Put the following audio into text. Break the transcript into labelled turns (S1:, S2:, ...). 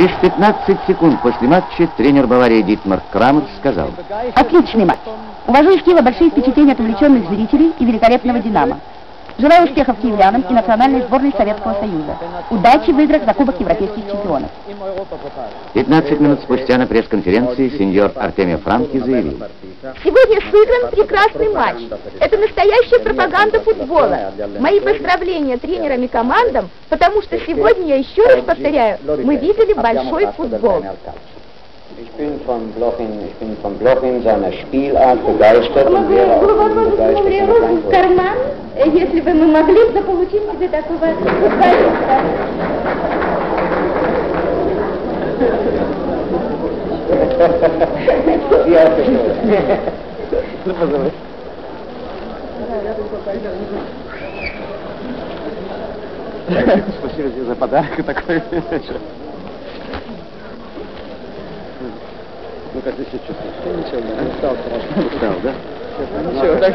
S1: Лишь 15 секунд после матча тренер Баварии Дитмар Крамер сказал:
S2: отличный матч. Увожу из Киева большие впечатления от увлеченных зрителей и великолепного «Динамо». Желаю успехов киевлянам и национальной сборной Советского Союза. Удачи в играх за Кубок Европейских чемпионов.
S1: 15 минут спустя на пресс-конференции сеньор Артемий Франки заявил:
S3: сегодня сыгран прекрасный матч. Это настоящая пропаганда футбола. Мои поздравления тренерам и командам, потому что сегодня, я еще раз повторяю, мы видели большой футбол.
S4: Ich bin von Blochin seiner Spielart begeistert und wäre auch begeistert.
S3: Карман, если бы мы могли заполучить себе такого футболиста.
S5: Спасибо тебе за подарок такой. Ну как ты себя чувствуешь? Ничего, да? Устал страшно. Устал, да? Ничего, так.